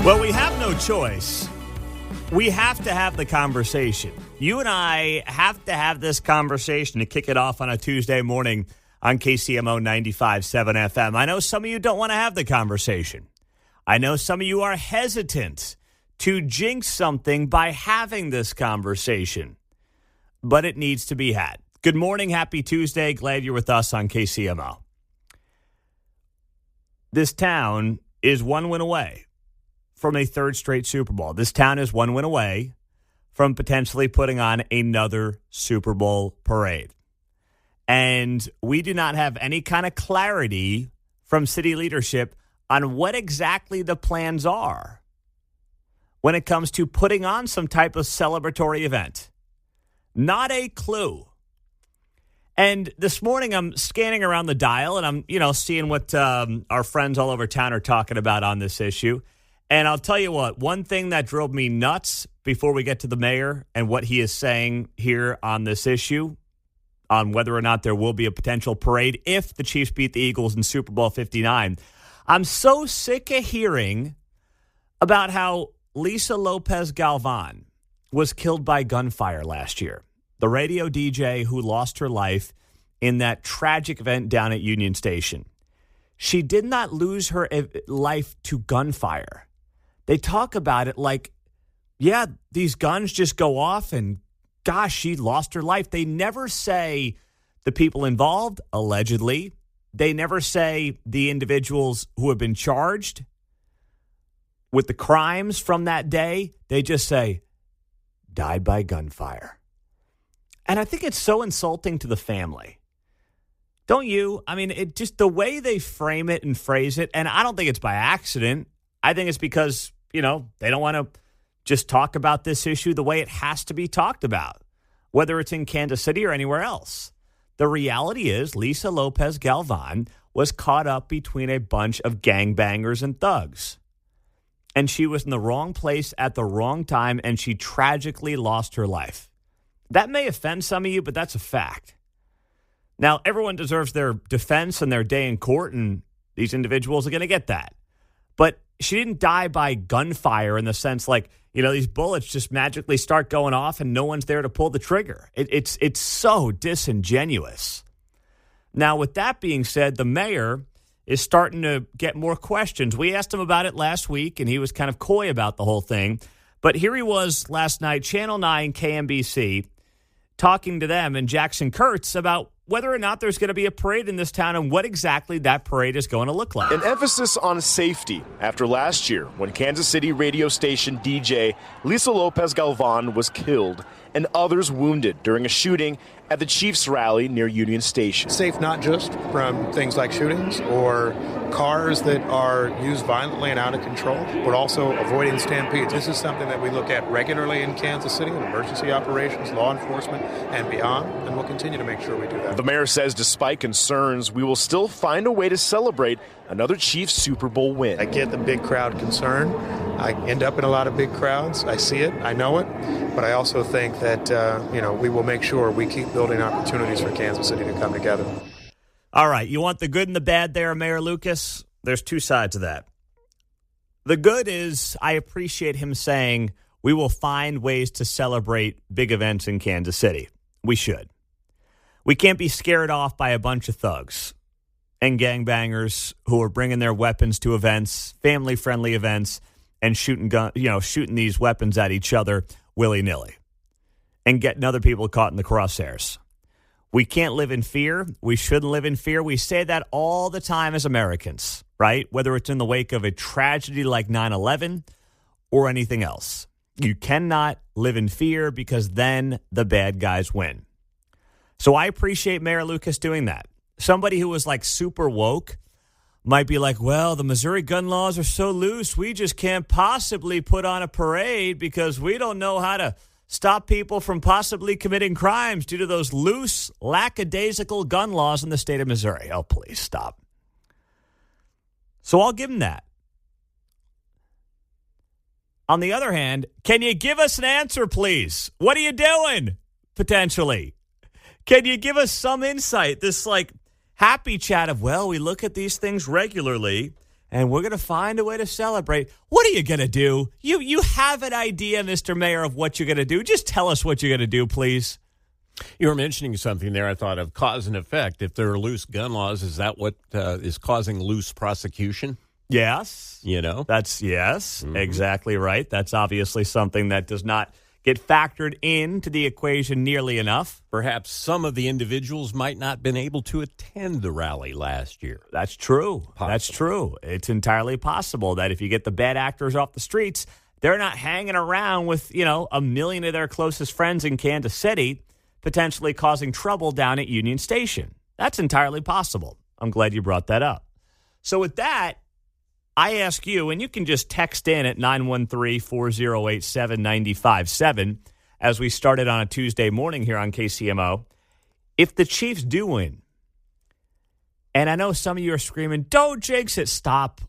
Well, we have no choice. We have to have the conversation. You and I have to have this conversation to kick it off on a Tuesday morning on KCMO 95.7 FM. I know some of you don't want to have the conversation. I know some of you are hesitant to jinx something by having this conversation, but it needs to be had. Good morning. Happy Tuesday. Glad you're with us on KCMO. This town is one win away from a third straight Super Bowl. This town is one win away from potentially putting on another Super Bowl parade. And we do not have any kind of clarity from city leadership on what exactly the plans are when it comes to putting on some type of celebratory event. Not a clue. And this morning I'm scanning around the dial and I'm, seeing what our friends all over town are talking about on this issue. And I'll tell you what, one thing that drove me nuts before we get to the mayor and what he is saying here on this issue, on whether or not there will be a potential parade if the Chiefs beat the Eagles in Super Bowl 59. I'm so sick of hearing about how Lisa Lopez Galvan was killed by gunfire last year. The radio DJ who lost her life in that tragic event down at Union Station. She did not lose her life to gunfire. They talk about it like, yeah, these guns just go off and, gosh, she lost her life. They never say the people involved, allegedly. They never say the individuals who have been charged with the crimes from that day. They just say, died by gunfire. And I think it's so insulting to the family. Don't you? I mean, it just the way they frame it and phrase it, and I don't think it's by accident. I think it's because, they don't want to just talk about this issue the way it has to be talked about, whether it's in Kansas City or anywhere else. The reality is Lisa Lopez Galvan was caught up between a bunch of gangbangers and thugs. And she was in the wrong place at the wrong time, and she tragically lost her life. That may offend some of you, but that's a fact. Now, everyone deserves their defense and their day in court, and these individuals are going to get that. But she didn't die by gunfire in the sense like, these bullets just magically start going off and no one's there to pull the trigger. It's so disingenuous. Now, with that being said, the mayor is starting to get more questions. We asked him about it last week, and he was kind of coy about the whole thing. But here he was last night, Channel 9, KMBC, talking to them and Jackson Kurtz about whether or not there's going to be a parade in this town and what exactly that parade is going to look like. An emphasis on safety after last year when Kansas City radio station DJ Lisa Lopez Galvan was killed and others wounded during a shooting at the Chiefs rally near Union Station. Safe not just from things like shootings or cars that are used violently and out of control, but also avoiding stampedes. This is something that we look at regularly in Kansas City in emergency operations, law enforcement, and beyond, and we'll continue to make sure we do that. The mayor says despite concerns, we will still find a way to celebrate another Chiefs Super Bowl win. I get the big crowd concern. I end up in a lot of big crowds. I see it. I know it. But I also think that, we will make sure we keep building opportunities for Kansas City to come together. All right. You want the good and the bad there, Mayor Lucas? There's two sides of that. The good is I appreciate him saying we will find ways to celebrate big events in Kansas City. We should. We can't be scared off by a bunch of thugs and gangbangers who are bringing their weapons to events, family-friendly events, and shooting these weapons at each other willy-nilly and getting other people caught in the crosshairs. We can't live in fear. We shouldn't live in fear. We say that all the time as Americans, right? Whether it's in the wake of a tragedy like 9/11 or anything else. You cannot live in fear because then the bad guys win. So I appreciate Mayor Lucas doing that. Somebody who was like super woke might be like, well, the Missouri gun laws are so loose, we just can't possibly put on a parade because we don't know how to stop people from possibly committing crimes due to those loose, lackadaisical gun laws in the state of Missouri. Oh, please stop. So I'll give him that. On the other hand, can you give us an answer, please? What are you doing, potentially? Can you give us some insight? This, happy chat of, well, we look at these things regularly, and we're going to find a way to celebrate. What are you going to do? You have an idea, Mr. Mayor, of what you're going to do. Just tell us what you're going to do, please. You were mentioning something there. I thought of cause and effect. If there are loose gun laws, is that what is causing loose prosecution? Yes. That's exactly right. That's obviously something that does not get factored into the equation nearly enough. Perhaps some of the individuals might not have been able to attend the rally last year. That's true. Possible. That's true. It's entirely possible that if you get the bad actors off the streets, they're not hanging around with, a million of their closest friends in Kansas City, potentially causing trouble down at Union Station. That's entirely possible. I'm glad you brought that up. So with that, I ask you, and you can just text in at 913-408-7957 as we started on a Tuesday morning here on KCMO. If the Chiefs do win, and I know some of you are screaming, don't jinx it. Stop,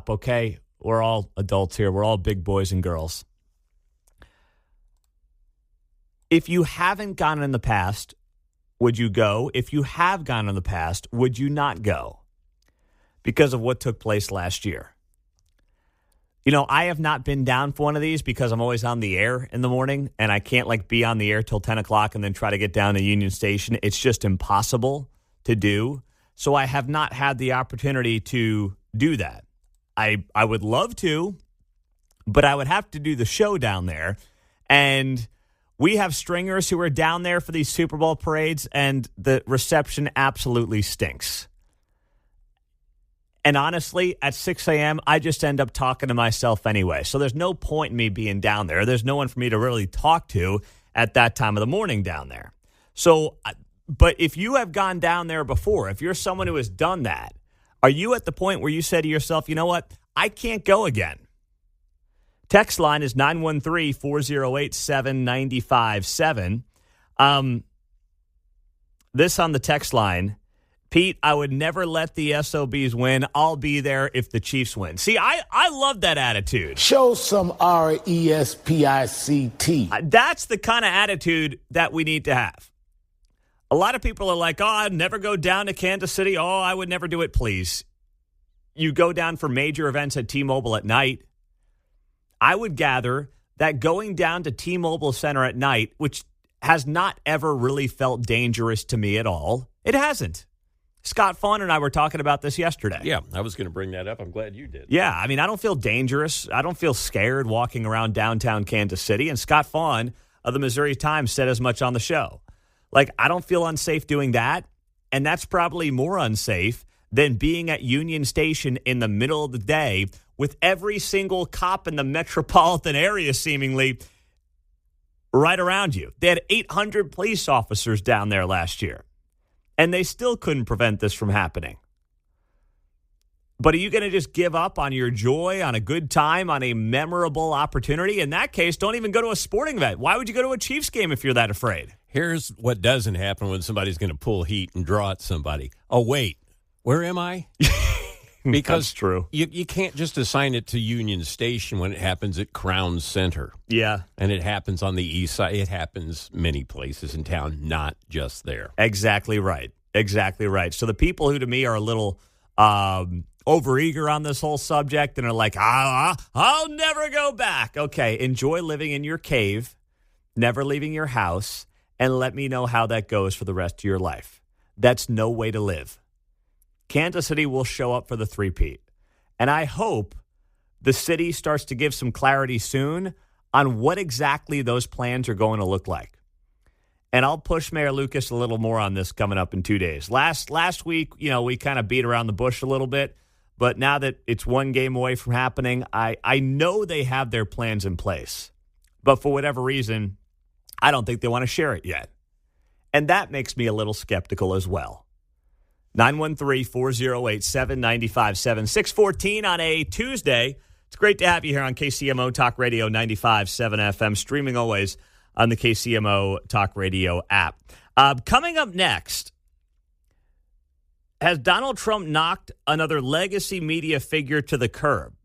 okay? We're all adults here. We're all big boys and girls. If you haven't gone in the past, would you go? If you have gone in the past, would you not go? Because of what took place last year. I have not been down for one of these because I'm always on the air in the morning, and I can't be on the air till 10 o'clock and then try to get down to Union Station. It's just impossible to do. So I have not had the opportunity to do that. I would love to, but I would have to do the show down there. And we have stringers who are down there for these Super Bowl parades, and the reception absolutely stinks. And honestly, at 6 a.m., I just end up talking to myself anyway. So there's no point in me being down there. There's no one for me to really talk to at that time of the morning down there. So, but if you have gone down there before, if you're someone who has done that, are you at the point where you say to yourself, you know what, I can't go again? Text line is 913-408-7957. This on the text line, Pete, I would never let the SOBs win. I'll be there if the Chiefs win. See, I love that attitude. Show some RESPICT. That's the kind of attitude that we need to have. A lot of people are like, I'd never go down to Kansas City. I would never do it, please. You go down for major events at T-Mobile at night. I would gather that going down to T-Mobile Center at night, which has not ever really felt dangerous to me at all, it hasn't. Scott Fawn and I were talking about this yesterday. Yeah, I was going to bring that up. I'm glad you did. Yeah, I mean, I don't feel dangerous. I don't feel scared walking around downtown Kansas City. And Scott Fawn of the Missouri Times said as much on the show. I don't feel unsafe doing that. And that's probably more unsafe than being at Union Station in the middle of the day with every single cop in the metropolitan area seemingly right around you. They had 800 police officers down there last year, and they still couldn't prevent this from happening. But are you going to just give up on your joy, on a good time, on a memorable opportunity? In that case, don't even go to a sporting event. Why would you go to a Chiefs game if you're that afraid? Here's what doesn't happen when somebody's going to pull heat and draw at somebody. Oh, wait, where am I? Because that's true. You can't just assign it to Union Station when it happens at Crown Center. Yeah. And it happens on the east side. It happens many places in town, not just there. Exactly right. Exactly right. So the people who to me are a little overeager on this whole subject and are like, I'll never go back. Okay, enjoy living in your cave, never leaving your house, and let me know how that goes for the rest of your life. That's no way to live. Kansas City will show up for the three-peat. And I hope the city starts to give some clarity soon on what exactly those plans are going to look like. And I'll push Mayor Lucas a little more on this coming up in 2 days. Last week, we kind of beat around the bush a little bit. But now that it's one game away from happening, I know they have their plans in place. But for whatever reason, I don't think they want to share it yet. And that makes me a little skeptical as well. 913-408-7957, 614 on a Tuesday. It's great to have you here on KCMO Talk Radio 95.7 FM, streaming always on the KCMO Talk Radio app. Coming up next, has Donald Trump knocked another legacy media figure to the curb?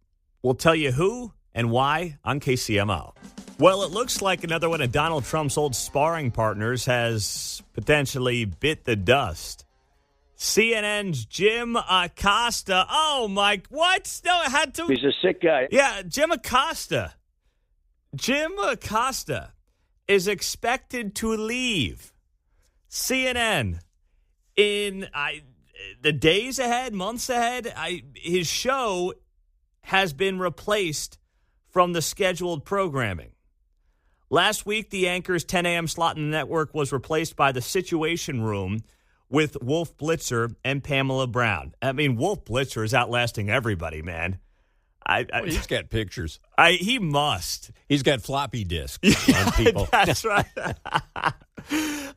We'll tell you who and why on KCMO. Well, it looks like another one of Donald Trump's old sparring partners has potentially bit the dust. CNN's Jim Acosta. Oh, Mike, what? No, it had to. He's a sick guy. Yeah, Jim Acosta. Jim Acosta is expected to leave CNN in the days ahead, months ahead. His show has been replaced from the scheduled programming. Last week, the anchor's 10 a.m. slot in the network was replaced by the Situation Room with Wolf Blitzer and Pamela Brown. I mean, Wolf Blitzer is outlasting everybody, man. He's got pictures. He must. He's got floppy disks on people. That's right.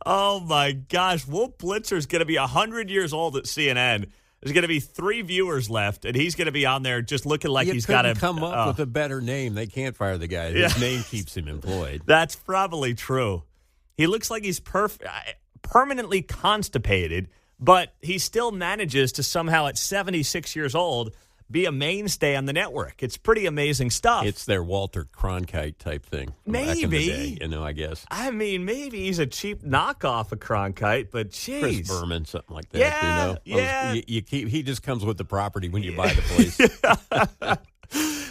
Oh, my gosh. Wolf Blitzer is going to be 100 years old at CNN. There's going to be 3 viewers left, and he's going to be on there just looking like he's got to come up with a better name. They can't fire the guy. His name keeps him employed. That's probably true. He looks like he's permanently constipated, but he still manages to somehow, at 76 years old, be a mainstay on the network. It's pretty amazing stuff. It's their Walter Cronkite type thing. Maybe. Back in the day, I guess. I mean, maybe he's a cheap knockoff of Cronkite, but geez. Chris Berman, something like that. Yeah, yeah. He just comes with the property when you buy the place.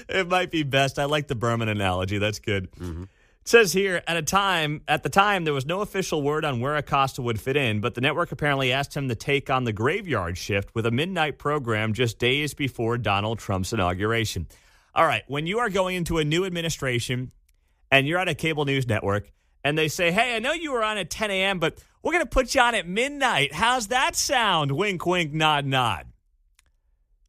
It might be best. I like the Berman analogy. That's good. Mm-hmm. It says here, at the time, there was no official word on where Acosta would fit in, but the network apparently asked him to take on the graveyard shift with a midnight program just days before Donald Trump's inauguration. All right, when you are going into a new administration and you're at a cable news network and they say, hey, I know you were on at 10 a.m., but we're going to put you on at midnight. How's that sound? Wink, wink, nod, nod.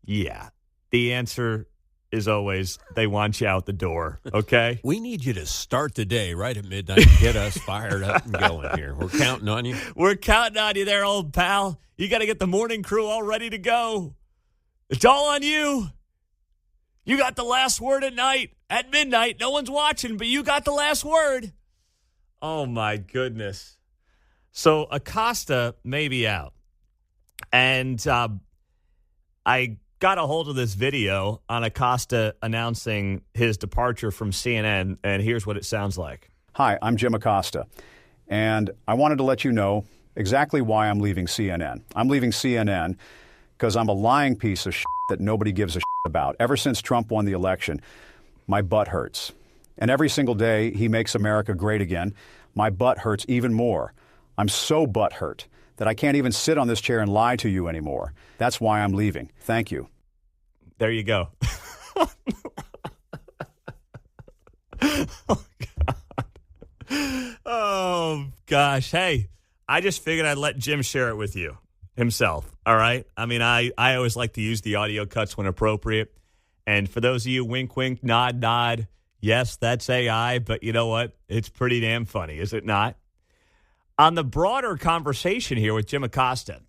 Yeah, the answer is always they want you out the door, okay? We need you to start the day right at midnight to get us fired up and going here. We're counting on you. We're counting on you there, old pal. You got to get the morning crew all ready to go. It's all on you. You got the last word at night. At midnight, no one's watching, but you got the last word. Oh, my goodness. So Acosta may be out. And I got a hold of this video on Acosta announcing his departure from CNN, and here's what it sounds like. Hi, I'm Jim Acosta, and I wanted to let you know exactly why I'm leaving CNN. I'm leaving CNN because I'm a lying piece of shit that nobody gives a shit about. Ever since Trump won the election, my butt hurts. And every single day he makes America great again, my butt hurts even more. I'm so butt hurt that I can't even sit on this chair and lie to you anymore. That's why I'm leaving. Thank you. There you go. Oh, God. Oh, gosh. Hey, I just figured I'd let Jim share it with you himself, all right? I mean, I always like to use the audio cuts when appropriate. And for those of you, wink, wink, nod, nod, yes, that's AI, but you know what? It's pretty damn funny, is it not? On the broader conversation here with Jim Acosta,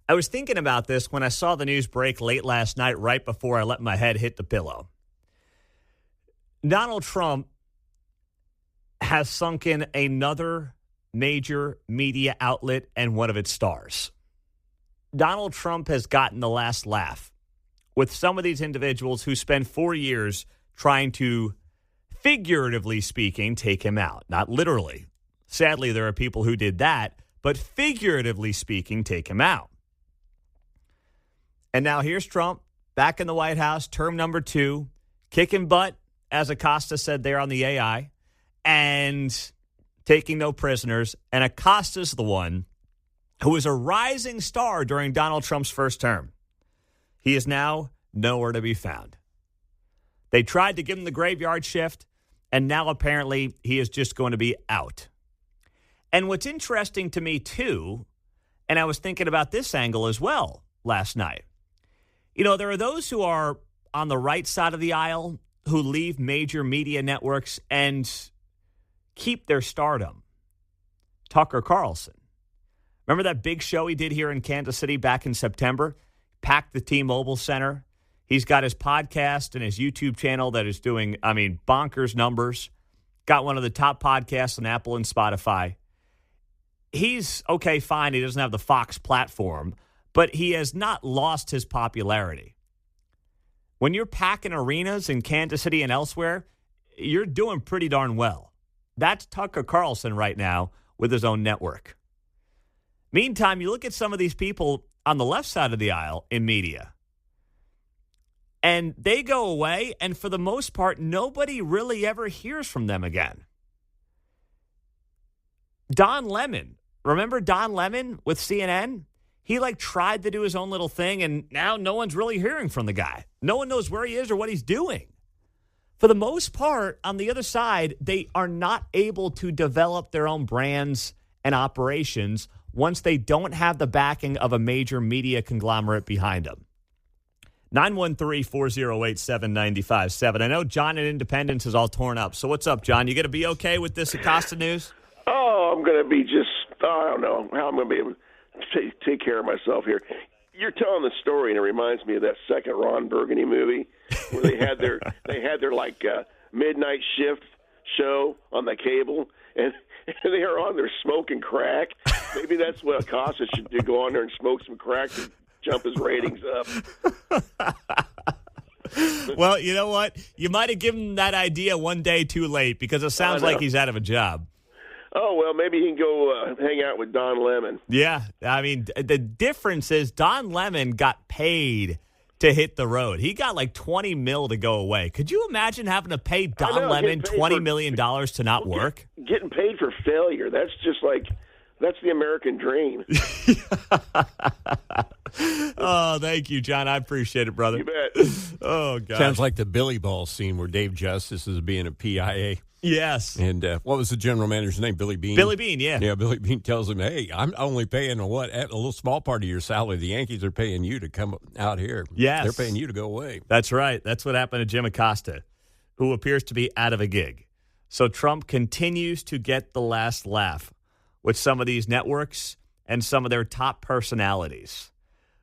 I was thinking about this when I saw the news break late last night, right before I let my head hit the pillow. Donald Trump has sunk in another major media outlet and one of its stars. Donald Trump has gotten the last laugh with some of these individuals who spend 4 years trying to, figuratively speaking, take him out. Not literally. Sadly, there are people who did that, but figuratively speaking, take him out. And now here's Trump back in the White House, term number 2, kicking butt, as Acosta said there on the AI, and taking no prisoners. And Acosta's the one who was a rising star during Donald Trump's first term. He is now nowhere to be found. They tried to give him the graveyard shift, and now apparently he is just going to be out. And what's interesting to me, too, and I was thinking about this angle as well last night. You know, there are those who are on the right side of the aisle who leave major media networks and keep their stardom. Tucker Carlson. Remember that big show he did here in Kansas City back in September? Packed the T-Mobile Center. He's got his podcast and his YouTube channel that is doing, bonkers numbers. Got one of the top podcasts on Apple and Spotify. He's, okay, fine, he doesn't have the Fox platform, but he has not lost his popularity. When you're packing arenas in Kansas City and elsewhere, you're doing pretty darn well. That's Tucker Carlson right now with his own network. Meantime, you look at some of these people on the left side of the aisle in media, and they go away, and for the most part, nobody really ever hears from them again. Don Lemon. Remember Don Lemon with CNN? He tried to do his own little thing, and now no one's really hearing from the guy. No one knows where he is or what he's doing. For the most part, on the other side, they are not able to develop their own brands and operations once they don't have the backing of a major media conglomerate behind them. 913-408-7957. I know John in Independence is all torn up. So what's up, John? You going to be okay with this Acosta news? Oh, I'm going to be I don't know how I'm going to be able to take care of myself here. You're telling the story, and it reminds me of that second Ron Burgundy movie where they had their midnight shift show on the cable, and they are on there smoking crack. Maybe that's what Acosta should do, go on there and smoke some crack to jump his ratings up. Well, you know what? You might have given him that idea one day too late because it sounds like he's out of a job. Oh, well, maybe he can go hang out with Don Lemon. Yeah. I mean, the difference is Don Lemon got paid to hit the road. He got $20 million to go away. Could you imagine having to pay Don Lemon $20 million to not work? Getting paid for failure. That's just that's the American dream. Oh, thank you, John. I appreciate it, brother. You bet. Oh, God. Sounds like the Billy Ball scene where Dave Justice is being a PIA. Yes. And what was the general manager's name? Billy Beane? Billy Beane, yeah. Yeah, Billy Beane tells him, hey, I'm only paying a little small part of your salary. The Yankees are paying you to come out here. Yes. They're paying you to go away. That's right. That's what happened to Jim Acosta, who appears to be out of a gig. So Trump continues to get the last laugh with some of these networks and some of their top personalities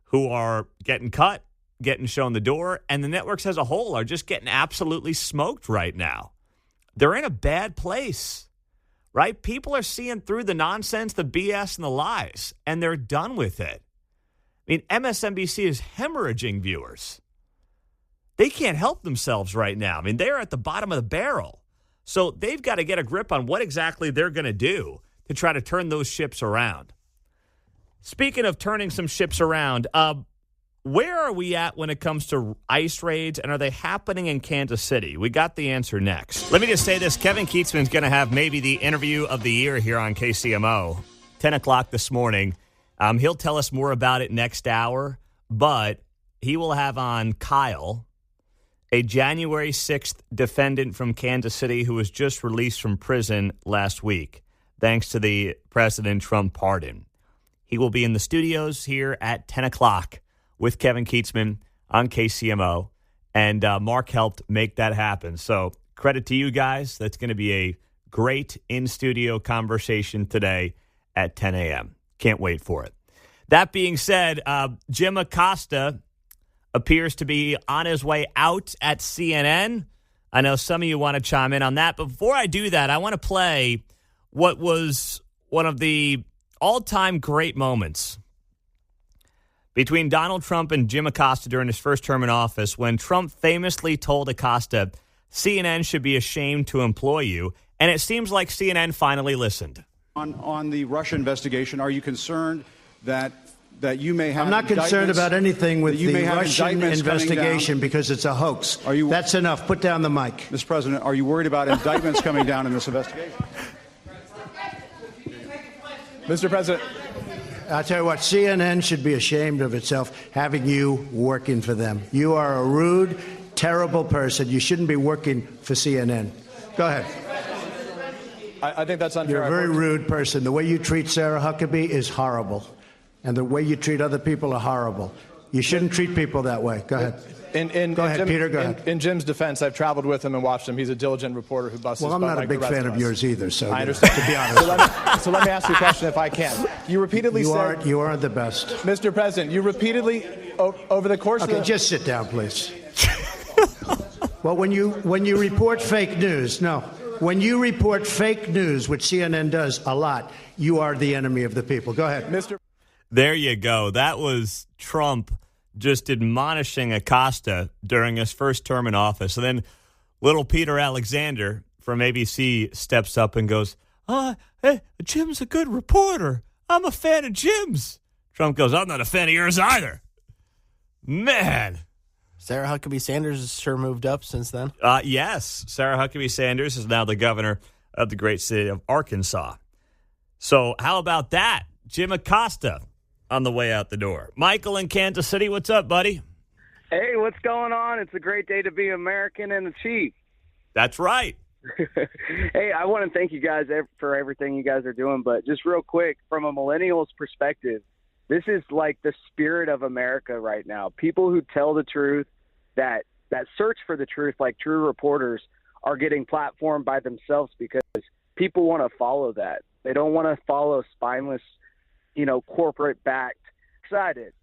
who are getting cut, getting shown the door, and the networks as a whole are just getting absolutely smoked right now. They're in a bad place, right? People are seeing through the nonsense, the BS, and the lies, and they're done with it. I mean, MSNBC is hemorrhaging viewers. They can't help themselves right now. I mean, they're at the bottom of the barrel. So they've got to get a grip on what exactly they're going to do to try to turn those ships around. Speaking of turning some ships around, where are we at when it comes to ICE raids, and are they happening in Kansas City? We got the answer next. Let me just say this. Kevin Kietzman's going to have maybe the interview of the year here on KCMO, 10 o'clock this morning. He'll tell us more about it next hour, but he will have on Kyle, a January 6th defendant from Kansas City who was just released from prison last week, thanks to the President Trump pardon. He will be in the studios here at 10 o'clock with Kevin Kietzman on KCMO, and Mark helped make that happen. So credit to you guys. That's going to be a great in-studio conversation today at 10 a.m. Can't wait for it. That being said, Jim Acosta appears to be on his way out at CNN. I know some of you want to chime in on that, but before I do that, I want to play what was one of the all-time great moments between Donald Trump and Jim Acosta during his first term in office, when Trump famously told Acosta, CNN should be ashamed to employ you, and it seems like CNN finally listened. On the Russia investigation, are you concerned that you may have... I'm not concerned about anything with the Russian investigation because it's a hoax. That's enough. Put down the mic. Mr. President, are you worried about indictments coming down in this investigation? Mr. President. I'll tell you what, CNN should be ashamed of itself having you working for them. You are a rude, terrible person. You shouldn't be working for CNN. Go ahead. I think that's unfair. You're a very rude person. The way you treat Sarah Huckabee is horrible. And the way you treat other people are horrible. You shouldn't treat people that way. Go ahead. Go ahead, Peter. Go ahead. In Jim's defense, I've traveled with him and watched him. He's a diligent reporter who busts his butt. Well, I'm not a big fan of yours either, so I understand. To be honest. So let me ask you a question, if I can. You repeatedly said you aren't the best, Mr. President. You repeatedly over the course. Okay, just sit down, please. Well, when you report fake news, when you report fake news, which CNN does a lot, you are the enemy of the people. Go ahead, Mr. There you go. That was Trump just admonishing Acosta during his first term in office. And then little Peter Alexander from ABC steps up and goes, hey, Jim's a good reporter. I'm a fan of Jim's. Trump goes, I'm not a fan of yours either. Man. Sarah Huckabee Sanders has sure moved up since then. Yes. Sarah Huckabee Sanders is now the governor of the great city of Arkansas. So how about that? Jim Acosta on the way out the door. Michael in Kansas City, what's up, buddy? Hey, what's going on? It's a great day to be American and a Chief. That's right. Hey, I want to thank you guys for everything you guys are doing, but just real quick, from a millennial's perspective, this is like the spirit of America right now. People who tell the truth, that search for the truth, like true reporters, are getting platformed by themselves because people want to follow that. They don't want to follow spineless, corporate-backed. Excited.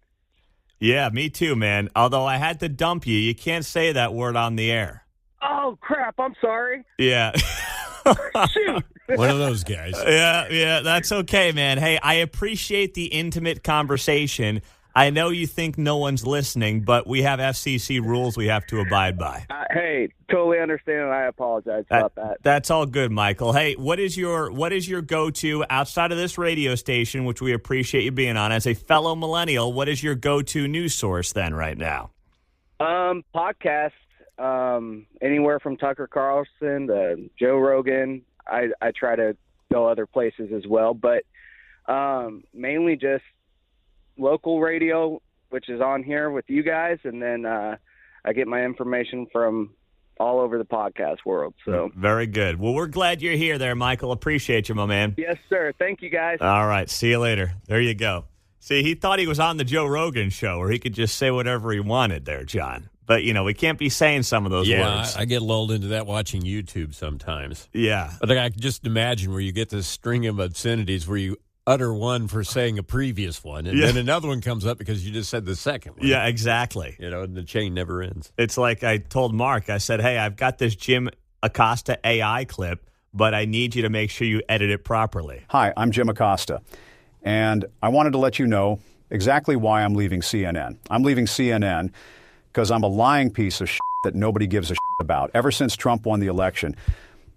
Yeah, me too, man. Although I had to dump you. You can't say that word on the air. Oh, crap. I'm sorry. Yeah. Shoot. One of those guys. Yeah, that's okay, man. Hey, I appreciate the intimate conversation. I know you think no one's listening, but we have FCC rules we have to abide by. Hey, totally understand, and I apologize about that. That's all good, Michael. Hey, what is your go-to outside of this radio station, which we appreciate you being on, as a fellow millennial? What is your go-to news source then right now? Podcasts, anywhere from Tucker Carlson to Joe Rogan. I try to go other places as well, but mainly just local radio, which is on here with you guys, and then I get my information from all over the podcast world. So very good. Well, we're glad you're here there, Michael. Appreciate you, my man. Yes, sir. Thank you, guys. All right. See you later. There you go. See, he thought he was on the Joe Rogan show where he could just say whatever he wanted there, John. But, we can't be saying some of those words. I get lulled into that watching YouTube sometimes. Yeah. But I can just imagine where you get this string of obscenities where you utter one for saying a previous one, and then another one comes up because you just said the second one. Yeah, exactly. And the chain never ends. It's like I told Mark, I said, hey, I've got this Jim Acosta AI clip, but I need you to make sure you edit it properly. Hi, I'm Jim Acosta, and I wanted to let you know exactly why I'm leaving CNN. I'm leaving CNN because I'm a lying piece of shit that nobody gives a shit about. Ever since Trump won the election,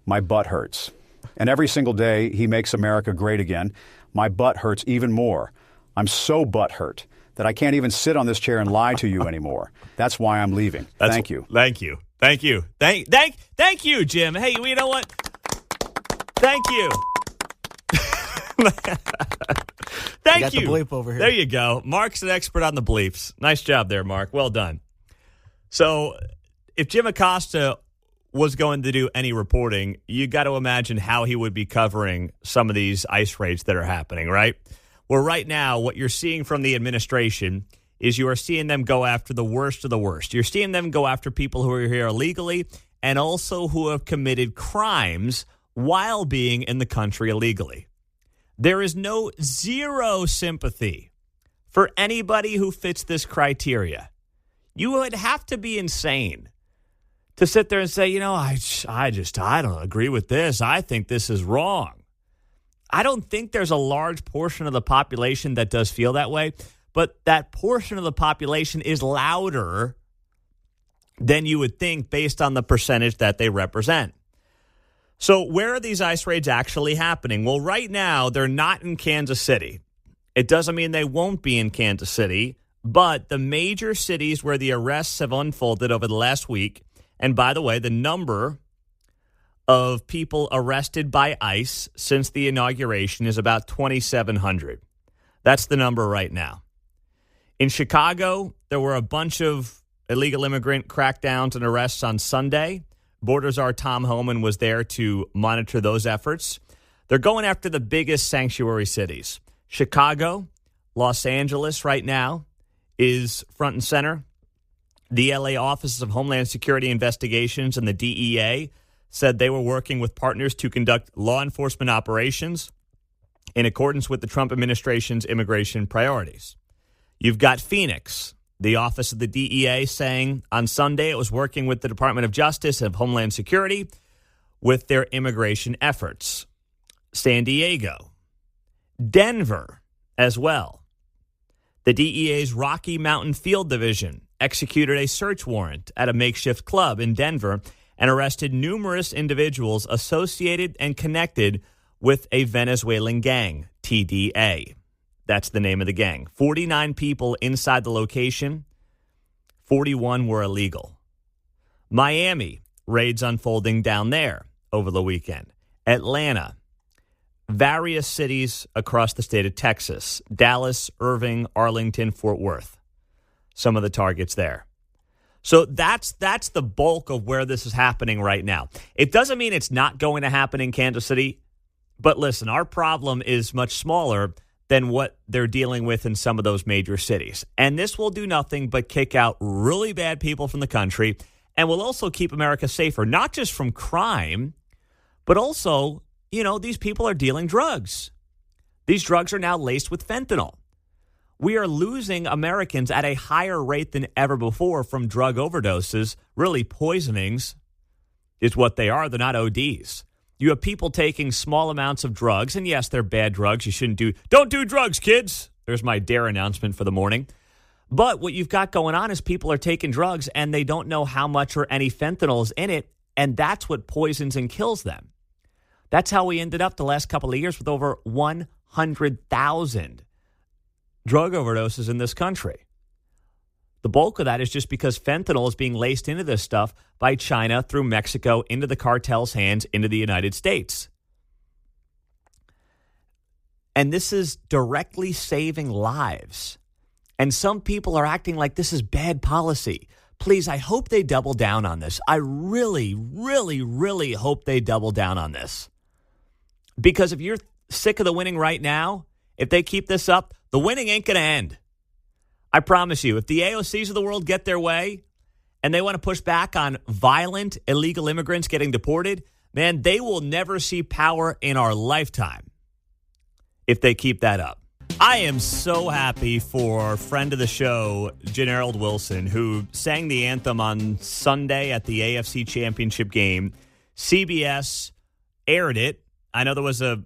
my butt hurts. And every single day he makes America great again, my butt hurts even more. I'm so butthurt that I can't even sit on this chair and lie to you anymore. That's why I'm leaving. Thank you. Thank you. Thank you. Thank you, Jim. Hey, you know what? Thank you. Thank got you. The bleep over here. There you go. Mark's an expert on the bleeps. Nice job there, Mark. Well done. So if Jim Acosta was going to do any reporting, you got to imagine how he would be covering some of these ICE raids that are happening, right? Well, right now, what you're seeing from the administration is you are seeing them go after the worst of the worst. You're seeing them go after people who are here illegally and also who have committed crimes while being in the country illegally. There is zero sympathy for anybody who fits this criteria. You would have to be insane to sit there and say, I don't agree with this. I think this is wrong. I don't think there's a large portion of the population that does feel that way, but that portion of the population is louder than you would think based on the percentage that they represent. So where are these ICE raids actually happening? Well, right now, they're not in Kansas City. It doesn't mean they won't be in Kansas City, but the major cities where the arrests have unfolded over the last week, and by the way, the number of people arrested by ICE since the inauguration is about 2,700. That's the number right now. In Chicago, there were a bunch of illegal immigrant crackdowns and arrests on Sunday. Border Czar Tom Homan was there to monitor those efforts. They're going after the biggest sanctuary cities. Chicago, Los Angeles right now is front and center. The LA Office of Homeland Security Investigations and the DEA said they were working with partners to conduct law enforcement operations in accordance with the Trump administration's immigration priorities. You've got Phoenix, the Office of the DEA, saying on Sunday it was working with the Department of Justice and Homeland Security with their immigration efforts. San Diego, Denver as well. The DEA's Rocky Mountain Field Division executed a search warrant at a makeshift club in Denver and arrested numerous individuals associated and connected with a Venezuelan gang, TDA. That's the name of the gang. 49 people inside the location, 41 were illegal. Miami, raids unfolding down there over the weekend. Atlanta, various cities across the state of Texas, Dallas, Irving, Arlington, Fort Worth. Some of the targets there. So that's the bulk of where this is happening right now. It doesn't mean it's not going to happen in Kansas City, but listen, our problem is much smaller than what they're dealing with in some of those major cities. And this will do nothing but kick out really bad people from the country and will also keep America safer, not just from crime, but also, these people are dealing drugs. These drugs are now laced with fentanyl. We are losing Americans at a higher rate than ever before from drug overdoses. Really, poisonings is what they are. They're not ODs. You have people taking small amounts of drugs, and yes, they're bad drugs. Don't do drugs, kids. There's my DARE announcement for the morning. But what you've got going on is people are taking drugs, and they don't know how much or any fentanyl is in it, and that's what poisons and kills them. That's how we ended up the last couple of years with over 100,000 drug overdoses in this country. The bulk of that is just because fentanyl is being laced into this stuff by China through Mexico into the cartel's hands into the United States. And this is directly saving lives. And some people are acting like this is bad policy. Please, I hope they double down on this. I really, really, really hope they double down on this. Because if you're sick of the winning right now, if they keep this up, the winning ain't going to end. I promise you, if the AOCs of the world get their way and they want to push back on violent illegal immigrants getting deported, man, they will never see power in our lifetime if they keep that up. I am so happy for friend of the show, Generald Wilson, who sang the anthem on Sunday at the AFC Championship game. CBS aired it. I know there was a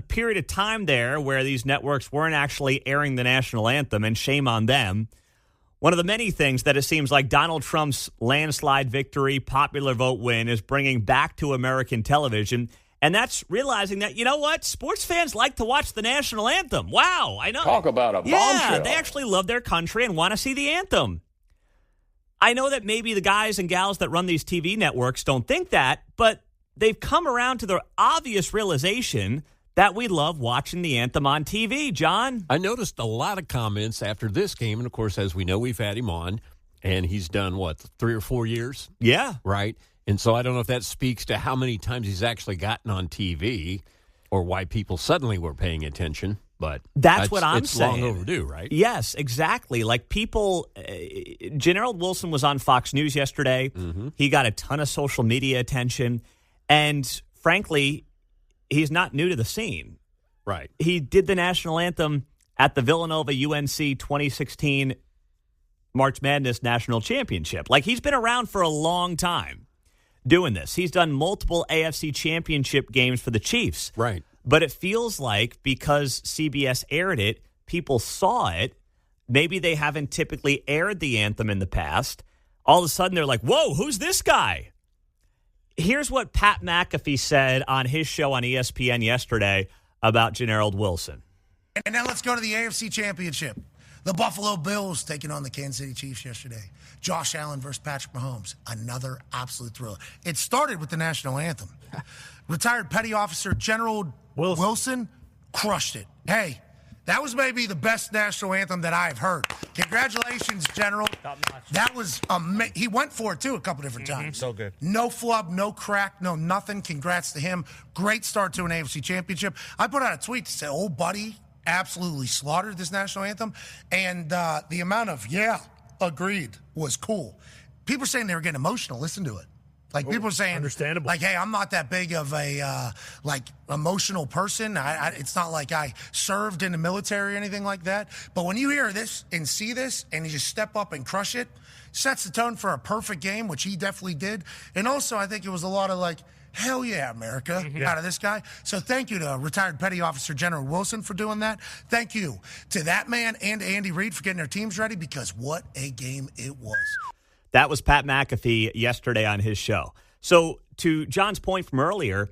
period of time there where these networks weren't actually airing the national anthem, and shame on them. One of the many things that it seems like Donald Trump's landslide victory, popular vote win is bringing back to American television, and that's realizing that, sports fans like to watch the national anthem. Wow, I know. Talk about a bombshell. Yeah, they actually love their country and want to see the anthem. I know that maybe the guys and gals that run these TV networks don't think that, but they've come around to the obvious realization that we love watching the anthem on TV, John. I noticed a lot of comments after this game, and of course, as we know, we've had him on, and he's done, 3 or 4 years? Yeah. Right? And so I don't know if that speaks to how many times he's actually gotten on TV or why people suddenly were paying attention, but that's what I'm saying. It's long overdue, right? Yes, exactly. Like people, Generald Wilson was on Fox News yesterday. Mm-hmm. He got a ton of social media attention, and frankly, he's not new to the scene. Right. He did the national anthem at the Villanova UNC 2016 March Madness National Championship. Like, he's been around for a long time doing this. He's done multiple AFC Championship games for the Chiefs. Right. But it feels like because CBS aired it, people saw it. Maybe they haven't typically aired the anthem in the past. All of a sudden, they're like, whoa, who's this guy? Here's what Pat McAfee said on his show on ESPN yesterday about Generald Wilson. And now let's go to the AFC Championship. The Buffalo Bills taking on the Kansas City Chiefs yesterday. Josh Allen versus Patrick Mahomes. Another absolute thriller. It started with the national anthem. Retired Petty Officer General Wilson crushed it. Hey, that was maybe the best national anthem that I've heard. Congratulations, General. That was amazing. He went for it, too, a couple different times. So good. No flub, no crack, no nothing. Congrats to him. Great start to an AFC championship. I put out a tweet to say, old buddy absolutely slaughtered this national anthem. And the amount of, agreed, was cool. People are saying they were getting emotional. Listen to it. Like, people are saying, understandable. Like, hey, I'm not that big of a, emotional person. It's not like I served in the military or anything like that. But when you hear this and see this and you just step up and crush it, sets the tone for a perfect game, which he definitely did. And also, I think it was a lot of like, hell yeah, America, out of this guy. So thank you to retired Petty Officer General Wilson for doing that. Thank you to that man and to Andy Reid for getting their teams ready, because what a game it was. That was Pat McAfee yesterday on his show. So to John's point from earlier,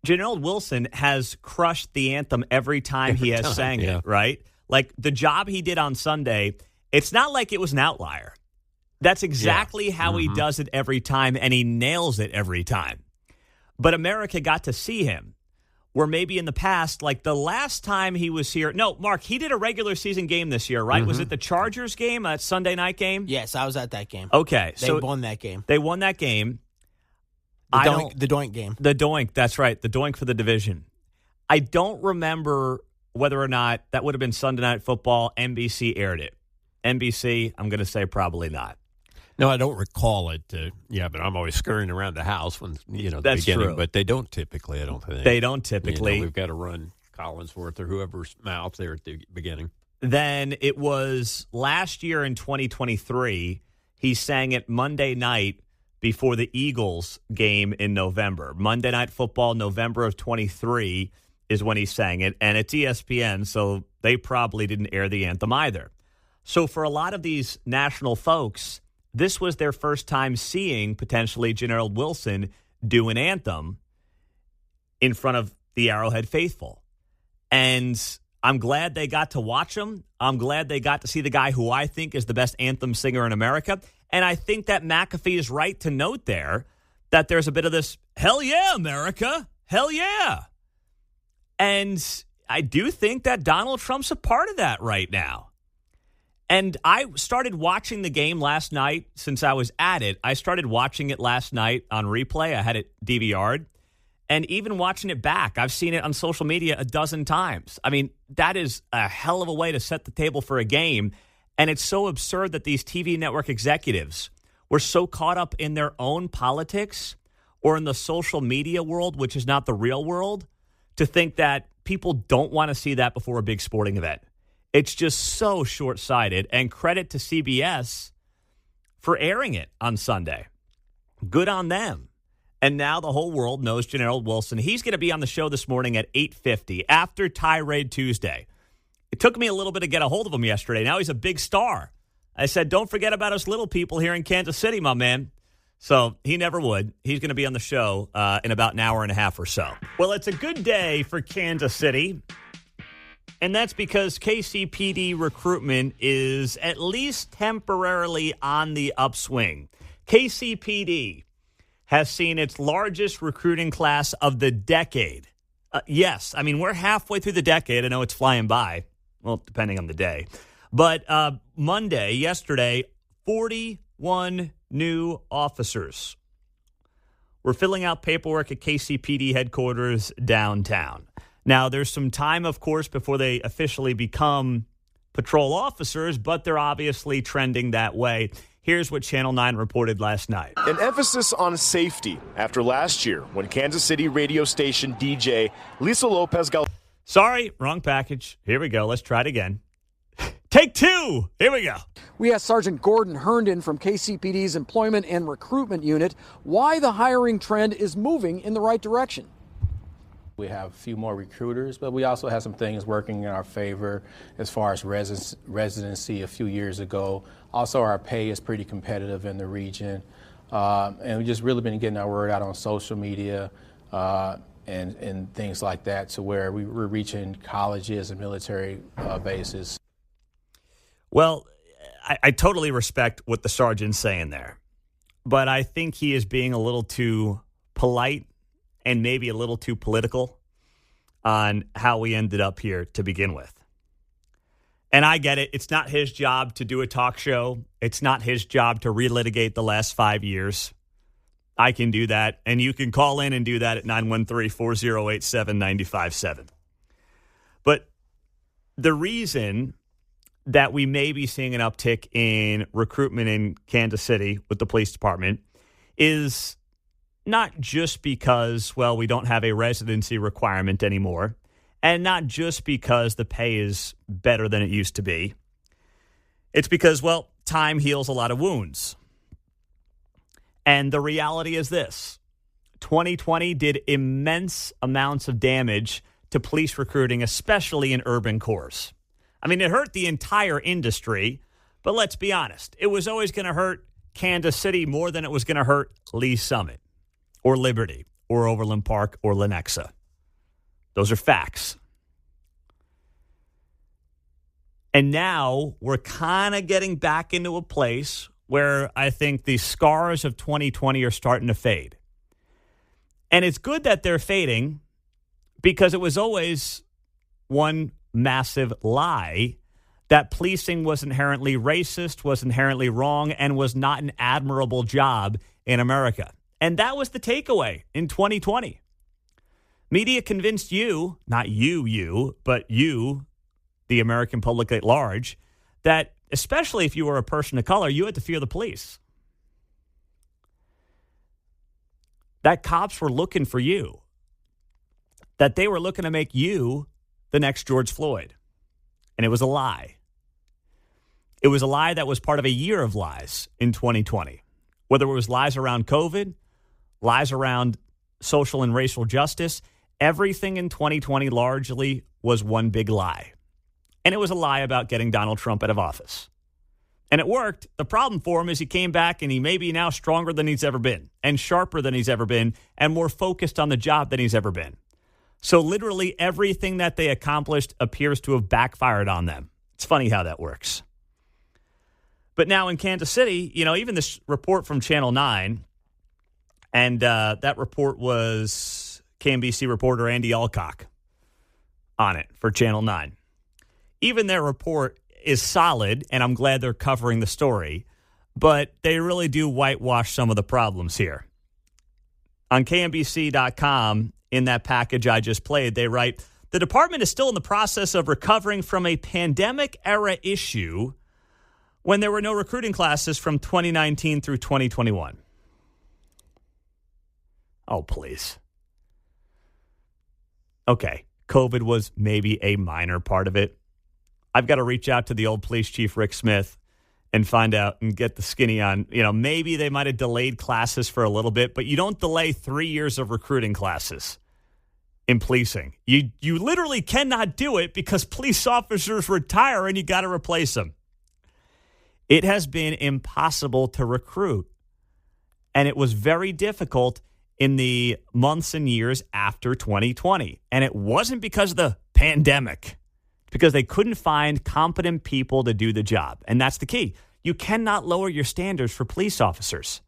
Janelle Wilson has crushed the anthem every time he has sang it, right? Like the job he did on Sunday, it's not like it was an outlier. That's exactly how he does it every time, and he nails it every time. But America got to see him, where maybe in the past, like the last time he was here. No, Mark, he did a regular season game this year, right? Was it the Chargers game, that Sunday night game? Yes, I was at that game. Okay. They won that game. They won that game. The Doink game. The Doink, that's right. The Doink for the division. I don't remember whether or not that would have been Sunday Night Football. NBC aired it. NBC, I'm going to say probably not. No, I don't recall it. But I'm always scurrying around the house when, the That's beginning. true. But they don't typically, I don't think. They don't typically. We've got to run Collinsworth or whoever's mouth there at the beginning. Then it was last year in 2023, he sang it Monday night before the Eagles game in November. Monday Night Football, November of 23 is when he sang it. And it's ESPN, so they probably didn't air the anthem either. So for a lot of these national folks, this was their first time seeing potentially Janelle Wilson do an anthem in front of the Arrowhead faithful. And I'm glad they got to watch him. I'm glad they got to see the guy who I think is the best anthem singer in America. And I think that McAfee is right to note there that there's a bit of this, hell yeah, America, hell yeah. And I do think that Donald Trump's a part of that right now. And I started watching the game last night since I was at it. I started watching it last night on replay. I had it DVR'd. And even watching it back, I've seen it on social media a dozen times. I mean, that is a hell of a way to set the table for a game. And it's so absurd that these TV network executives were so caught up in their own politics or in the social media world, which is not the real world, to think that people don't want to see that before a big sporting event. It's just so short-sighted. And credit to CBS for airing it on Sunday. Good on them. And now the whole world knows Janelle Wilson. He's going to be on the show this morning at 8:50 after Tirade Tuesday. It took me a little bit to get a hold of him yesterday. Now he's a big star. I said, don't forget about us little people here in Kansas City, my man. So he never would. He's going to be on the show in about an hour and a half or so. Well, it's a good day for Kansas City. And that's because KCPD recruitment is at least temporarily on the upswing. KCPD has seen its largest recruiting class of the decade. Yes, I mean, we're halfway through the decade. I know it's flying by. Well, depending on the day. But yesterday, 41 new officers were filling out paperwork at KCPD headquarters downtown. Now, there's some time, of course, before they officially become patrol officers, but they're obviously trending that way. Here's what Channel 9 reported last night. An emphasis on safety after last year when Kansas City radio station DJ Lisa Lopez Sorry, wrong package. Here we go. Let's try it again. Take two. Here we go. We asked Sergeant Gordon Herndon from KCPD's Employment and Recruitment Unit why the hiring trend is moving in the right direction. We have a few more recruiters, but we also have some things working in our favor as far as residency a few years ago. Also, our pay is pretty competitive in the region. And we've just really been getting our word out on social media and things like that to where we're reaching colleges and military bases. Well, I totally respect what the sergeant's saying there, but I think he is being a little too polite and maybe a little too political on how we ended up here to begin with. And I get it. It's not his job to do a talk show. It's not his job to relitigate the last 5 years. I can do that, and you can call in and do that at 913-408-7957. But the reason that we may be seeing an uptick in recruitment in Kansas City with the police department is not just because, well, we don't have a residency requirement anymore, and not just because the pay is better than it used to be. It's because, well, time heals a lot of wounds. And the reality is this. 2020 did immense amounts of damage to police recruiting, especially in urban cores. I mean, it hurt the entire industry, but let's be honest. It was always going to hurt Kansas City more than it was going to hurt Lee Summit or Liberty or Overland Park or Lenexa. Those are facts. And now we're kind of getting back into a place where I think the scars of 2020 are starting to fade. And it's good that they're fading because it was always one massive lie that policing was inherently racist, was inherently wrong, and was not an admirable job in America. And that was the takeaway in 2020. Media convinced you, not you, but you, the American public at large, that especially if you were a person of color, you had to fear the police. That cops were looking for you. That they were looking to make you the next George Floyd. And it was a lie. It was a lie that was part of a year of lies in 2020. Whether it was lies around COVID, lies around social and racial justice, everything in 2020 largely was one big lie. And it was a lie about getting Donald Trump out of office. And it worked. The problem for him is he came back and he may be now stronger than he's ever been and sharper than he's ever been and more focused on the job than he's ever been. So literally everything that they accomplished appears to have backfired on them. It's funny how that works. But now in Kansas City, even this report from Channel 9, and that report was KMBC reporter Andy Alcock on it for Channel 9. Even their report is solid, and I'm glad they're covering the story, but they really do whitewash some of the problems here. On KMBC.com, in that package I just played, they write, the department is still in the process of recovering from a pandemic-era issue when there were no recruiting classes from 2019 through 2021. Oh, please. Okay, COVID was maybe a minor part of it. I've got to reach out to the old police chief, Rick Smith, and find out and get the skinny on, maybe they might have delayed classes for a little bit, but you don't delay 3 years of recruiting classes in policing. You literally cannot do it because police officers retire and you got to replace them. It has been impossible to recruit, and it was very difficult in the months and years after 2020. And it wasn't because of the pandemic. Because they couldn't find competent people to do the job. And that's the key. You cannot lower your standards for police officers.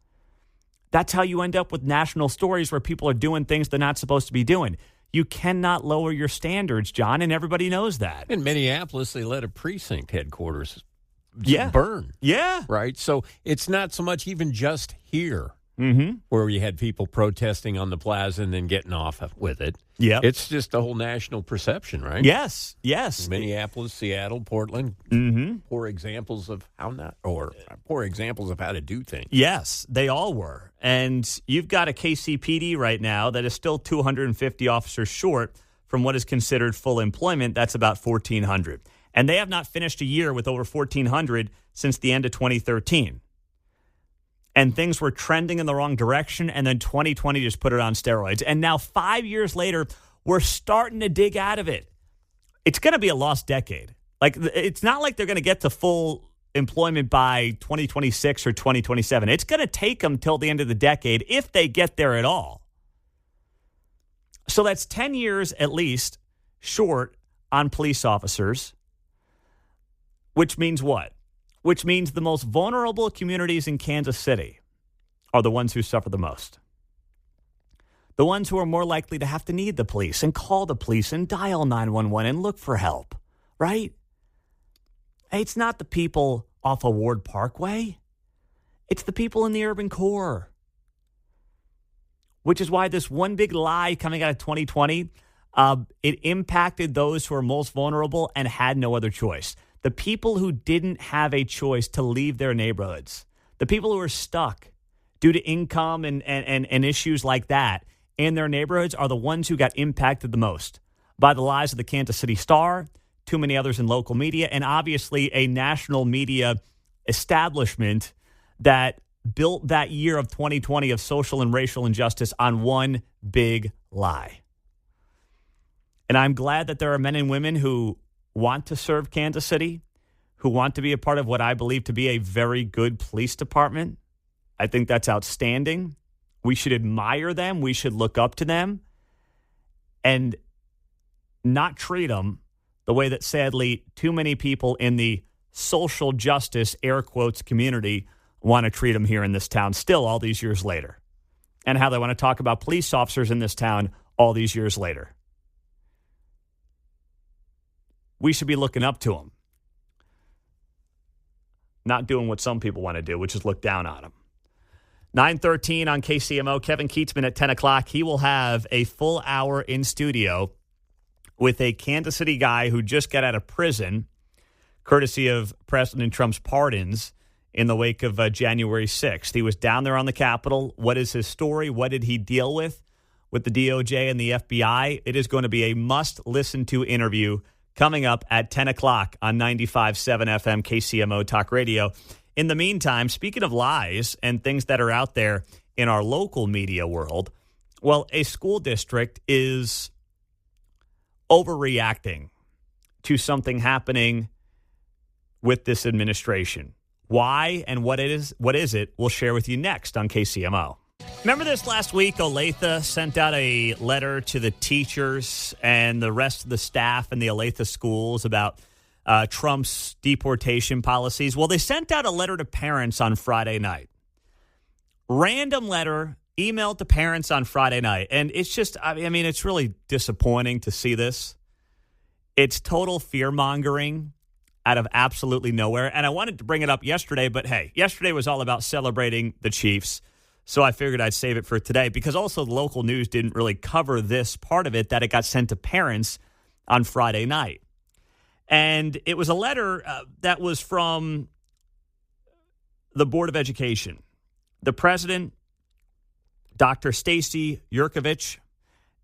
That's how you end up with national stories where people are doing things they're not supposed to be doing. You cannot lower your standards, John, and everybody knows that. In Minneapolis, they let a precinct headquarters burn. Yeah. Right? So it's not so much even just here. Mm-hmm. Where you had people protesting on the plaza and then getting off with it. Yeah, it's just a whole national perception, right? Yes. Minneapolis, Seattle, Portland. Mm-hmm. Poor examples of how to do things. Yes, they all were. And you've got a KCPD right now that is still 250 officers short from what is considered full employment. That's about 1,400. And they have not finished a year with over 1,400 since the end of 2013. And things were trending in the wrong direction, and then 2020 just put it on steroids. And now 5 years later, we're starting to dig out of it. It's going to be a lost decade. Like, it's not like they're going to get to full employment by 2026 or 2027. It's going to take them till the end of the decade if they get there at all. So that's 10 years at least short on police officers, which means what? Which means the most vulnerable communities in Kansas City are the ones who suffer the most. The ones who are more likely to have to need the police and call the police and dial 911 and look for help, right? It's not the people off of Ward Parkway. It's the people in the urban core. Which is why this one big lie coming out of 2020, it impacted those who are most vulnerable and had no other choice. The people who didn't have a choice to leave their neighborhoods, the people who are stuck due to income and issues like that in their neighborhoods are the ones who got impacted the most by the lies of the Kansas City Star, too many others in local media, and obviously a national media establishment that built that year of 2020 of social and racial injustice on one big lie. And I'm glad that there are men and women who want to serve Kansas City, who want to be a part of what I believe to be a very good police department. I think that's outstanding. We should admire them. We should look up to them and not treat them the way that, sadly, too many people in the social justice, air quotes, community want to treat them here in this town still all these years later, and how they want to talk about police officers in this town all these years later. We should be looking up to them, not doing what some people want to do, which is look down on them. 9:13 on KCMO. Kevin Keatsman at 10 o'clock. He will have a full hour in studio with a Kansas City guy who just got out of prison, courtesy of President Trump's pardons in the wake of January 6th. He was down there on the Capitol. What is his story? What did he deal with the DOJ and the FBI? It is going to be a must-listen-to interview coming up at 10 o'clock on 95.7 FM KCMO Talk Radio. In the meantime, speaking of lies and things that are out there in our local media world, well, a school district is overreacting to something happening with this administration. Why and what is it, we'll share with you next on KCMO. Remember this last week, Olathe sent out a letter to the teachers and the rest of the staff in the Olathe schools about Trump's deportation policies. Well, they sent out a letter to parents on Friday night. Random letter emailed to parents on Friday night. And it's just, I mean, it's really disappointing to see this. It's total fear-mongering out of absolutely nowhere. And I wanted to bring it up yesterday, but hey, yesterday was all about celebrating the Chiefs. So I figured I'd save it for today because also the local news didn't really cover this part of it, that it got sent to parents on Friday night. And it was a letter that was from the Board of Education. The president, Dr. Stacy Yurkovich,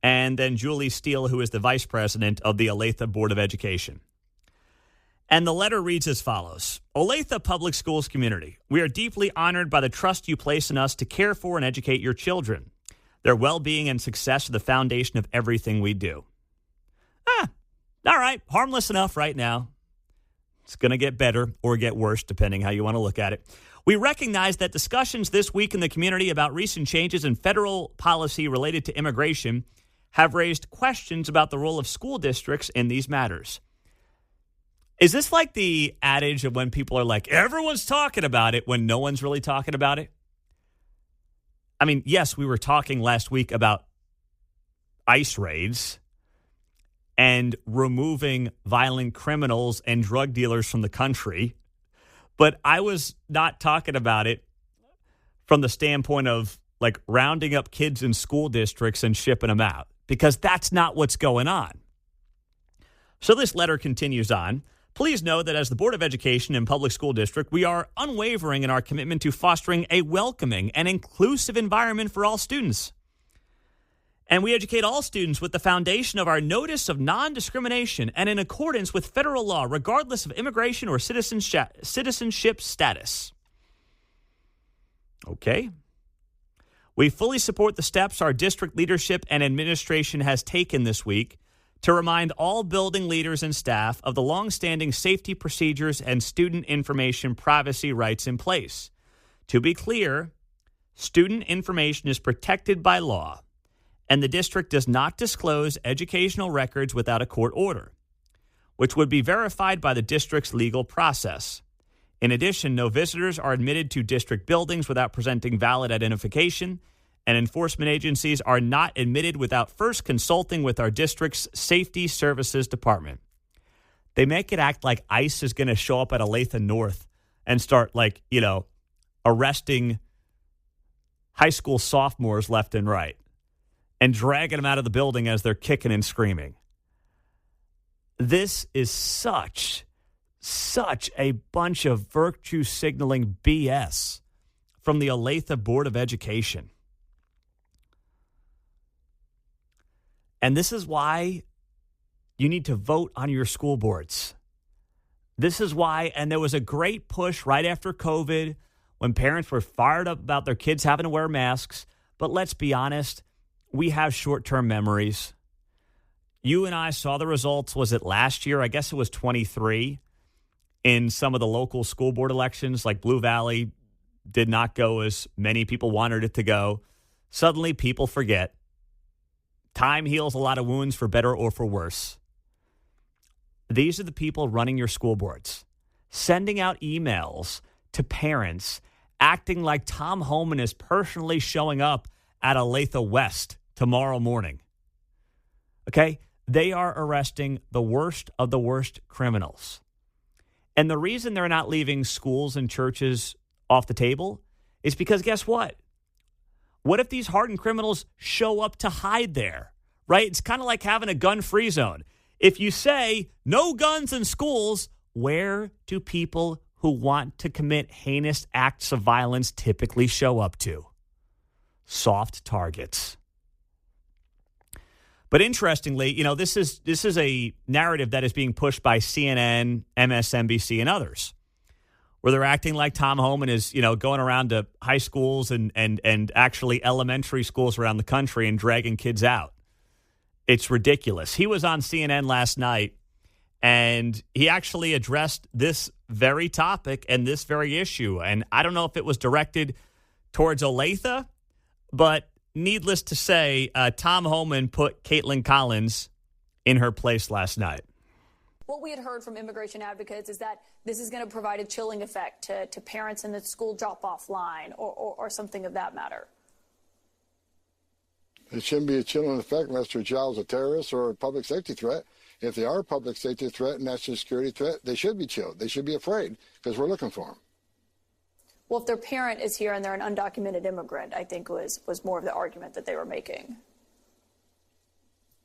and then Julie Steele, who is the vice president of the Olathe Board of Education. And the letter reads as follows. Olathe Public Schools community, we are deeply honored by the trust you place in us to care for and educate your children. Their well-being and success are the foundation of everything we do. All right, harmless enough right now. It's going to get better or get worse, depending how you want to look at it. We recognize that discussions this week in the community about recent changes in federal policy related to immigration have raised questions about the role of school districts in these matters. Is this like the adage of when people are like, everyone's talking about it when no one's really talking about it? I mean, yes, we were talking last week about ICE raids and removing violent criminals and drug dealers from the country. But I was not talking about it from the standpoint of like rounding up kids in school districts and shipping them out, because that's not what's going on. So this letter continues on. Please know that as the Board of Education and Public School District, we are unwavering in our commitment to fostering a welcoming and inclusive environment for all students. And we educate all students with the foundation of our notice of non-discrimination and in accordance with federal law, regardless of immigration or citizenship status. Okay. We fully support the steps our district leadership and administration has taken this week to remind all building leaders and staff of the longstanding safety procedures and student information privacy rights in place. To be clear, student information is protected by law, and the district does not disclose educational records without a court order, which would be verified by the district's legal process. In addition, no visitors are admitted to district buildings without presenting valid identification, and enforcement agencies are not admitted without first consulting with our district's Safety Services Department. They make it act like ICE is going to show up at Olathe North and start, arresting high school sophomores left and right and dragging them out of the building as they're kicking and screaming. This is such a bunch of virtue signaling BS from the Olathe Board of Education. And this is why you need to vote on your school boards. This is why, and there was a great push right after COVID when parents were fired up about their kids having to wear masks. But let's be honest, we have short-term memories. You and I saw the results, was it last year? I guess it was 23 in some of the local school board elections, like Blue Valley did not go as many people wanted it to go. Suddenly people forget. Time heals a lot of wounds for better or for worse. These are the people running your school boards, sending out emails to parents, acting like Tom Homan is personally showing up at Olathe West tomorrow morning. Okay? They are arresting the worst of the worst criminals. And the reason they're not leaving schools and churches off the table is because guess what? What if these hardened criminals show up to hide there, right? It's kind of like having a gun-free zone. If you say no guns in schools, where do people who want to commit heinous acts of violence typically show up to? Soft targets. But interestingly, you know, this is a narrative that is being pushed by CNN, MSNBC, and others, where they're acting like Tom Homan is, you know, going around to high schools and actually elementary schools around the country and dragging kids out. It's ridiculous. He was on CNN last night, and he actually addressed this very topic and this very issue. And I don't know if it was directed towards Olathe, but needless to say, Tom Homan put Caitlin Collins in her place last night. What we had heard from immigration advocates is that this is going to provide a chilling effect to parents in the school drop-off line or something of that matter. It shouldn't be a chilling effect unless your child is a terrorist or a public safety threat. If they are a public safety threat and national security threat, they should be chilled. They should be afraid because we're looking for them. Well, if their parent is here and they're an undocumented immigrant, I think was more of the argument that they were making.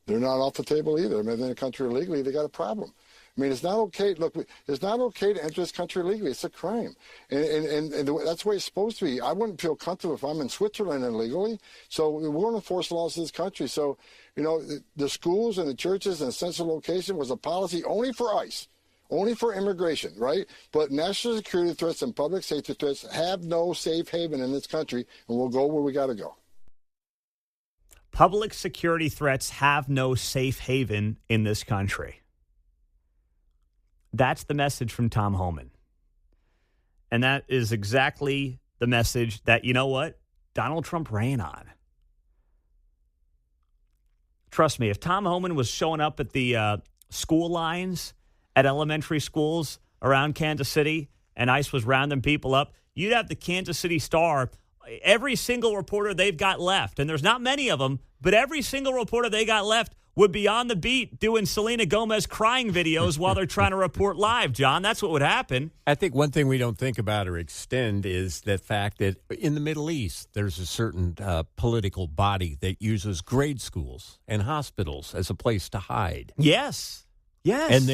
They're not off the table either. I mean, they're in the country illegally, they got a problem. I mean, it's not okay. Look, it's not okay to enter this country illegally. It's a crime. And that's the way it's supposed to be. I wouldn't feel comfortable if I'm in Switzerland illegally. So we're going to enforce laws in this country. So, you know, the schools and the churches and central location was a policy only for ICE, only for immigration, right? But national security threats and public safety threats have no safe haven in this country, and we'll go where we got to go. Public security threats have no safe haven in this country. That's the message from Tom Homan. And that is exactly the message that, you know what, Donald Trump ran on. Trust me, if Tom Homan was showing up at the school lines at elementary schools around Kansas City and ICE was rounding people up, you'd have the Kansas City Star, every single reporter they've got left, and there's not many of them, but every single reporter they got left would be on the beat doing Selena Gomez crying videos while they're trying to report live, John. That's what would happen. I think one thing we don't think about or extend is the fact that in the Middle East, there's a certain political body that uses grade schools and hospitals as a place to hide. Yes. Yes.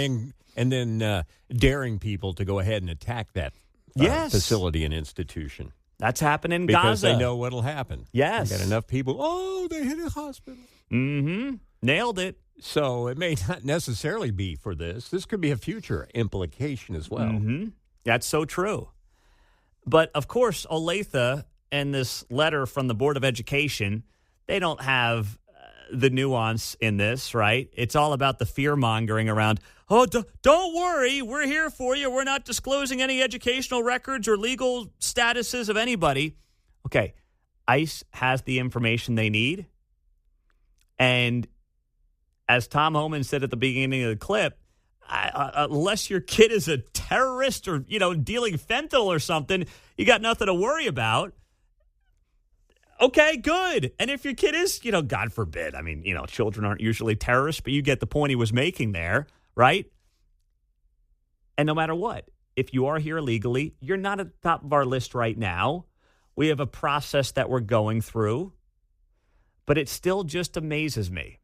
And then daring people to go ahead and attack that facility and institution. That's happening in Gaza. Because they know what'll happen. Yes. You got enough people, they hit a hospital. Mm-hmm. Nailed it. So it may not necessarily be for this. This could be a future implication as well. Mm-hmm. That's so true. But, of course, Olathe and this letter from the Board of Education, they don't have the nuance in this, right? It's all about the fear-mongering around, don't worry, we're here for you. We're not disclosing any educational records or legal statuses of anybody. Okay, ICE has the information they need. And as Tom Homan said at the beginning of the clip, unless your kid is a terrorist or, dealing fentanyl or something, you got nothing to worry about. Okay, good. And if your kid is, God forbid, children aren't usually terrorists, but you get the point he was making there, right? And no matter what, if you are here illegally, you're not at the top of our list right now. We have a process that we're going through. But it still just amazes me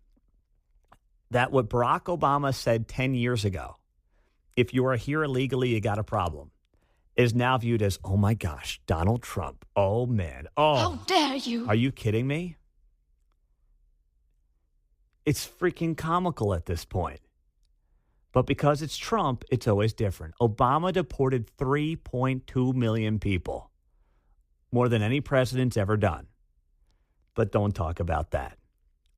that what Barack Obama said 10 years ago, if you are here illegally, you got a problem, is now viewed as, oh, my gosh, Donald Trump. Oh, man. Oh, how dare you? Are you kidding me? It's freaking comical at this point. But because it's Trump, it's always different. Obama deported 3.2 million people, more than any president's ever done. But don't talk about that.